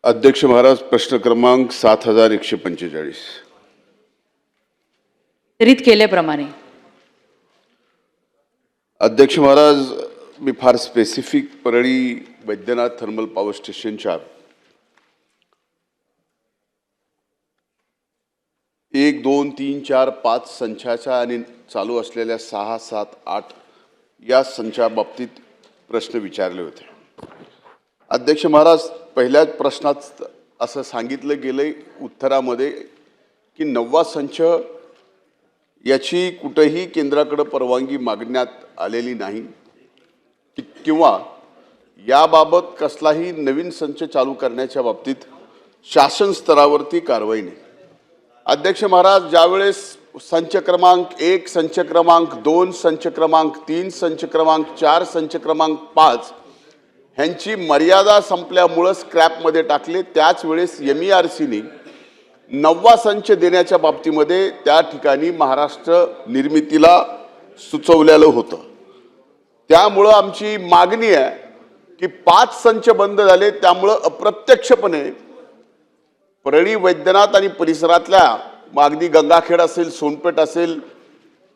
अध्यक्ष महाराज, प्रश्न क्रमांक 7145. वितरित केल्याप्रमाणे अध्यक्ष महाराज, मी फार specific Parli Vaidyanath thermal power स्टेशनच्या 1, 2, 3, 4, 5 संचाच्या आणि चालू असलेल्या 6, 7, 8 या संचा बाबतीत प्रश्न विचारले होते. अध्यक्ष महाराज, पहिल्याच प्रश्नात असं सांगितलं गेलंय उत्तरामध्ये की 9वा संच याची कुठेही केंद्राकडे परवानगी मागण्यात आलेली नाही किंवा याबाबत कसलाही नवीन संच चालू करण्याच्या बाबतीत शासन स्तरावरती कारवाई नाही. अध्यक्ष महाराज, ज्यावेळेस संच क्रमांक 1, संच क्रमांक 2, संच क्रमांक 3, संच क्रमांक 4, संच क्रमांक 5 ह्यांची मर्यादा संपल्यामुळे स्क्रॅपमध्ये टाकले, त्याच वेळेस MERCने 9वा संच देण्याच्या बाबतीमध्ये त्या ठिकाणी महाराष्ट्र निर्मितीला सुचवलेलं होतं. त्यामुळं आमची मागणी आहे की 5 संच बंद झाले, त्यामुळं अप्रत्यक्षपणे परळी वैद्यनाथ आणि परिसरातल्या अगदी गंगाखेड असेल, सोनपेठ असेल,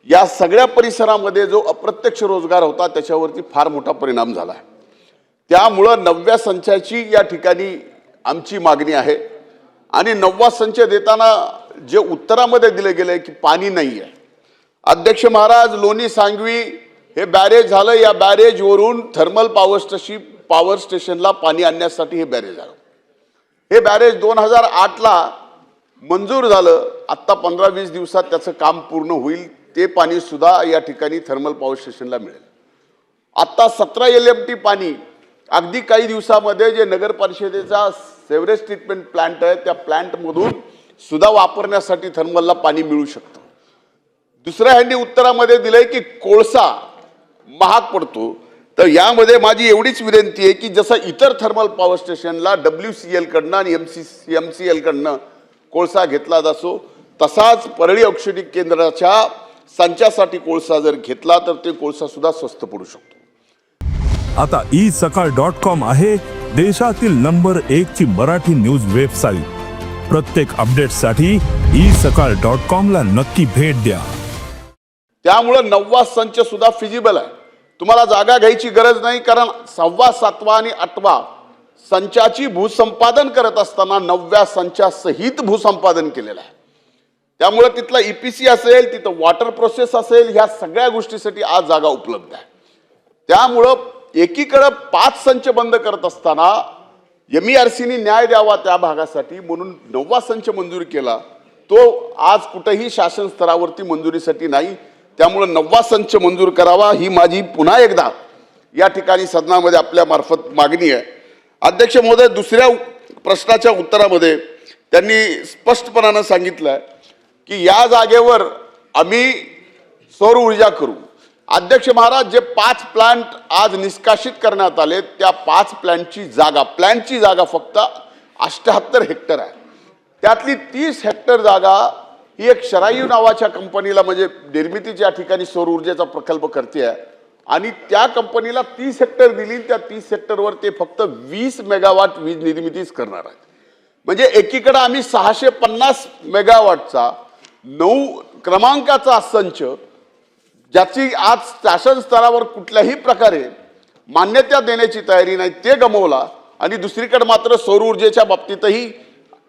या सगळ्या परिसरामध्ये जो अप्रत्यक्ष रोजगार होता त्याच्यावरती फार मोठा परिणाम झाला आहे. त्यामुळं 9व्या संचाची या ठिकाणी आमची मागणी आहे. आणि 9वा संच देताना जे उत्तरामध्ये दिले गेले की पाणी नाही आहे. अध्यक्ष महाराज, लोणी सांगवी हे बॅरेज झालं, या बॅरेजवरून थर्मल पॉवर स्टेशनला पाणी आणण्यासाठी हे बॅरेज झालं. हे बॅरेज 2008ला मंजूर झालं. आत्ता 15-20 दिवसात त्याचं काम पूर्ण होईल. ते पाणी सुद्धा या ठिकाणी थर्मल पॉवर स्टेशनला मिळेल. आत्ता 17 LMT पाणी अगदी काही दिवसामध्ये जे नगर परिषदेचा सेवरेज ट्रीटमेंट प्लांट आहे त्या प्लांटमधून सुद्धा वापरण्यासाठी थर्मलला पाणी मिळू शकतं. दुसऱ्या ह्यांनी उत्तरामध्ये दिलंय की कोळसा महाग पडतो. तर यामध्ये माझी एवढीच विनंती आहे की जसं इतर थर्मल पॉवर स्टेशनला WCL कडनं आणि MCL कडनं कोळसा घेतला जातो, तसाच परळी औषधिक केंद्राच्या संचासाठी कोळसा जर घेतला तर ते कोळसा सुद्धा स्वस्त पडू शकतो. आता isakal.com आहे देशातील नंबर 1 ची मराठी न्यूज वेबसाईट. प्रत्येक अपडेटसाठी isakal.com ला नक्की भेट द्या. त्यामुळे 9वा संच सुद्धा फिजिबल आहे. तुम्हाला जागा घ्यायची गरज नाही, कारण 6वा, 7वा आणि 8वा संचाची भूसंपादन करत असताना 9व्या संचासहित भूसंपादन केलेलं आहे. त्यामुळे तिथला EPC असेल, तिथं वॉटर प्रोसेस असेल, ह्या सगळ्या गोष्टीसाठी आज जागा उपलब्ध आहे. त्यामुळं एकीकडे 5 संच बंद करत असताना MERCने न्याय द्यावा त्या भागासाठी म्हणून 9वा संच मंजूर केला. तो आज कुठेही शासन स्तरावरती मंजुरीसाठी नाही. त्यामुळे 9वा संच मंजूर करावा ही माझी पुन्हा एकदा या ठिकाणी सदनामध्ये आपल्या मार्फत मागणी आहे. अध्यक्ष महोदय, दुसऱ्या प्रश्नाच्या उत्तरामध्ये त्यांनी स्पष्टपणाने सांगितलं की या जागेवर आम्ही सौर ऊर्जा करू. अध्यक्ष महाराज, जे 5 प्लांट आज निष्कासित करण्यात आले त्या 5 प्लांटची जागा फक्त 78 हेक्टर आहे. त्यातली 30 हेक्टर जागा ही एक शरायू नावाच्या कंपनीला, म्हणजे निर्मितीच्या ठिकाणी सौर ऊर्जेचा प्रकल्प करते आहे आणि त्या कंपनीला 30 हेक्टर दिली. त्या 30 हेक्टरवर ते फक्त 20 मेगावॉट वीज निर्मितीच करणार आहेत. म्हणजे एकीकडे आम्ही 650 मेगावॉटचा 9 क्रमांकाचा संच, ज्याची आज शासन स्तरावर कुठल्याही प्रकारे मान्यता देण्याची तयारी नाही, ते गमावला. आणि दुसरीकडे मात्र सौर ऊर्जेच्या बाबतीतही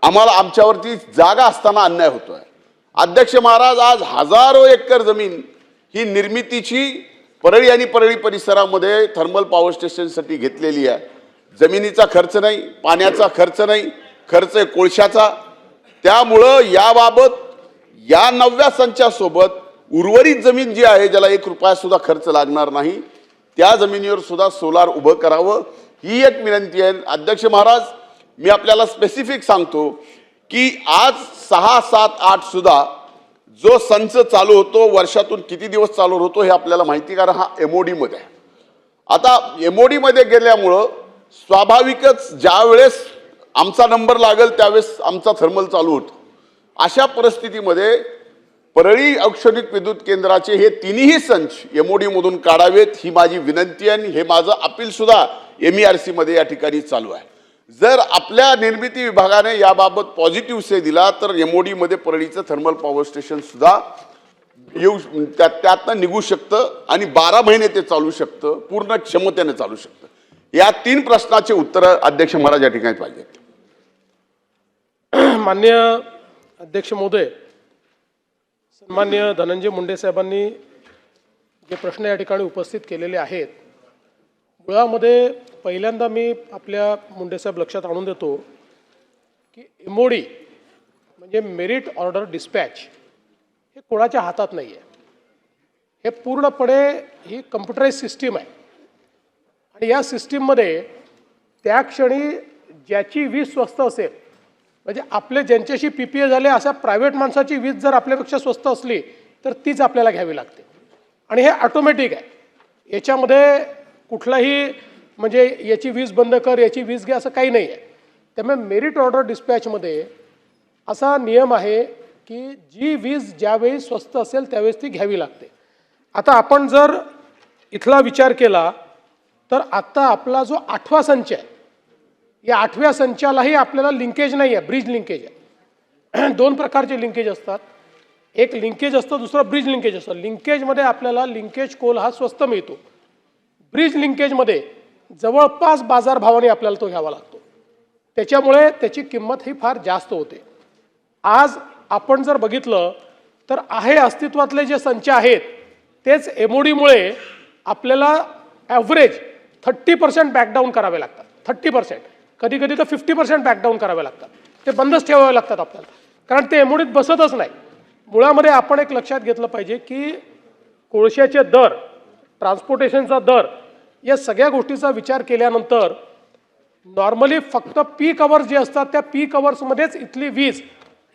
आमच्यावरती जागा असताना अन्याय होतोय. अध्यक्ष महाराज, आज हजारो एकर जमीन ही निर्मितीची परळी आणि परळी परिसरामध्ये थर्मल पॉवर स्टेशनसाठी घेतलेली आहे. जमिनीचा खर्च नाही, पाण्याचा खर्च नाही, खर्च आहे कोळशाचा. त्यामुळं याबाबत या 9व्या संचासोबत उर्वरित जमीन जी आहे, ज्याला 1 रुपया सुद्धा खर्च लागणार नाही, त्या जमिनीवर सुद्धा सोलार उभं करावं ही एक विनंती आहे. अध्यक्ष महाराज, मी आपल्याला स्पेसिफिक सांगतो की आज 6, 7, 8 सुद्धा जो संच चालू होतो, वर्षातून किती दिवस चालू होतो हे आपल्याला माहिती, कारण हा MOD मध्ये आहे. आता MOD मध्ये गेल्यामुळं स्वाभाविकच ज्या वेळेस आमचा नंबर लागेल त्यावेळेस आमचा थर्मल चालू होतो. अशा परिस्थितीमध्ये परळी औषधिक विद्युत केंद्राचे हे तिन्ही संच MOD मधून काढावेत ही माझी विनंती आहे. हे माझं अपील सुद्धा MERC मध्ये या ठिकाणी चालू आहे. जर आपल्या निर्मिती विभागाने याबाबत पॉझिटिव्ह से दिला तर MOD मध्ये परळीचं थर्मल पॉवर स्टेशन सुद्धा येऊ त्यातनं निघू शकतं आणि 12 महिने ते चालू शकतं, पूर्ण क्षमतेने चालू शकतं. या 3 प्रश्नाचे उत्तर अध्यक्ष महाराज या ठिकाणी पाहिजेत. माननीय अध्यक्ष महोदय, सन्मान्य धनंजय मुंडे साहेबांनी जे प्रश्न या ठिकाणी उपस्थित केलेले आहेत, मुळामध्ये पहिल्यांदा मी आपल्या मुंडे साहेब लक्षात आणून देतो की MOD म्हणजे मेरिट ऑर्डर डिस्पॅच हे कोणाच्या हातात नाही आहे. हे पूर्णपणे ही कम्प्युटराइज सिस्टीम आहे आणि या सिस्टीममध्ये त्या क्षणी ज्याची वीज स्वस्त असेल, म्हणजे आपले ज्यांच्याशी PPA झाले अशा प्रायव्हेट माणसाची वीज जर आपल्यापेक्षा स्वस्त असली तर तीच आपल्याला घ्यावी लागते आणि हे ऑटोमॅटिक आहे. याच्यामध्ये कुठलाही म्हणजे याची वीज बंद कर, याची वीज घ्या असं काही नाही आहे. त्यामुळे मेरिट ऑर्डर डिस्पॅचमध्ये असा नियम आहे की जी वीज ज्यावेळी स्वस्त असेल त्यावेळेस ती घ्यावी लागते. आता आपण जर इथला विचार केला तर आत्ता आपला जो 8वा संच आहे, या 8व्या संचालाही आपल्याला लिंकेज नाही आहे, ब्रिज लिंकेज आहे. 2 प्रकारचे लिंकेज असतात, एक लिंकेज असतं, दुसरं ब्रिज लिंकेज असतं. लिंकेजमध्ये आपल्याला लिंकेज कोल हा स्वस्त मिळतो, ब्रिज लिंकेजमध्ये जवळपास बाजारभावाने आपल्याला तो घ्यावा लागतो. त्याच्यामुळे त्याची किंमत ही फार जास्त होते. आज आपण जर बघितलं तर आहे अस्तित्वातले जे संच आहेत तेच MODमुळे आपल्याला ॲव्हरेज 30% बॅकडाऊन करावे लागतात. 30%, कधी कधी तर 50% बॅकडाऊन करावे लागतात. ते बंदच ठेवावे लागतात आपल्याला, कारण ते MODत बसतच नाही. मुळामध्ये आपण एक लक्षात घेतलं पाहिजे की कोळशाचे दर, ट्रान्सपोर्टेशनचा दर, या सगळ्या गोष्टीचा विचार केल्यानंतर नॉर्मली फक्त पीक अवर्स जे असतात त्या पीक अवर्समध्येच इथली वीज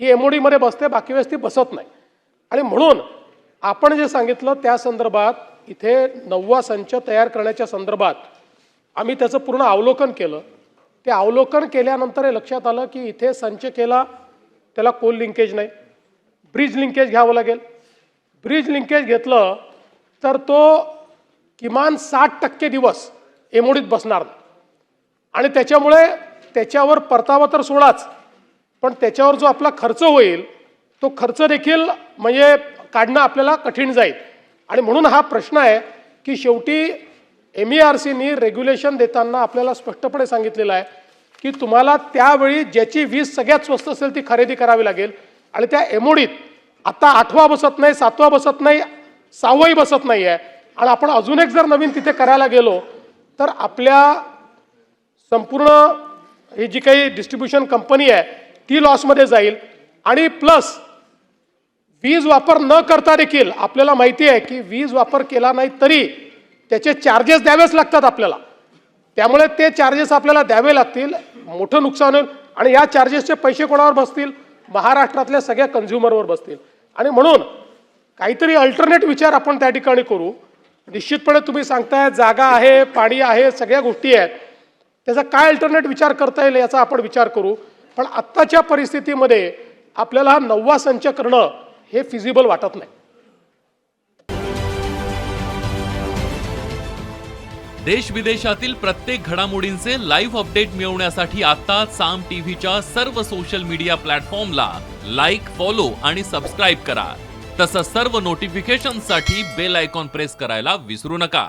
ही MODमध्ये बसते, बाकी वेळेस ती बसत नाही. आणि म्हणून आपण जे सांगितलं त्या संदर्भात इथे 9वा संच तयार करण्याच्या संदर्भात आम्ही त्याचं पूर्ण अवलोकन केलं. ते अवलोकन केल्यानंतर हे लक्षात आलं की इथे संच केला त्याला कोल लिंकेज नाही, ब्रिज लिंकेज घ्यावं लागेल. ब्रिज लिंकेज घेतलं तर तो किमान 60% दिवस MODत बसणार नाही आणि त्याच्यामुळे त्याच्यावर परतावा तर सोडाच, पण त्याच्यावर जो आपला खर्च होईल तो खर्च देखील म्हणजे काढणं आपल्याला कठीण जाईल. आणि म्हणून हा प्रश्न आहे की शेवटी MERCनी रेग्युलेशन देताना आपल्याला स्पष्टपणे सांगितलेलं आहे की तुम्हाला त्यावेळी ज्याची वीज सगळ्यात स्वस्त असेल ती खरेदी करावी लागेल. आणि त्या MODत आता 8वा बसत नाही, 7वा बसत नाही, 6वाही बसत नाही आहे. आणि आपण अजून एक जर नवीन तिथे करायला गेलो तर आपल्या संपूर्ण ही जी काही डिस्ट्रीब्युशन कंपनी आहे ती लॉसमध्ये जाईल. आणि प्लस वीज वापर न करता देखील आपल्याला माहिती आहे की वीज वापर केला नाही तरी त्याचे चार्जेस द्यावेच लागतात आपल्याला. त्यामुळे ते चार्जेस आपल्याला द्यावे लागतील, मोठं नुकसान होईल. आणि या चार्जेसचे पैसे कोणावर बसतील? महाराष्ट्रातल्या सगळ्या कन्झ्युमरवर बसतील. आणि म्हणून काहीतरी अल्टरनेट विचार आपण त्या ठिकाणी करू. निश्चितपणे तुम्ही सांगताय जागा आहे, पाणी आहे, सगळ्या गोष्टी आहेत, त्याचा काय अल्टरनेट विचार करता येईल याचा आपण विचार करू. पण आत्ताच्या परिस्थितीमध्ये आपल्याला 9वा संच करणं हे फिजिबल वाटत नाही. देश विदेशातील प्रत्येक घडामोडींचे लाईव्ह अपडेट मिळवण्यासाठी आता साम टीव्हीच्या सर्व सोशल मीडिया प्लॅटफॉर्मला लाईक, फॉलो आणि सबस्क्राईब करा. तसंच सर्व नोटिफिकेशनसाठी बेल आयकॉन प्रेस करायला विसरू नका.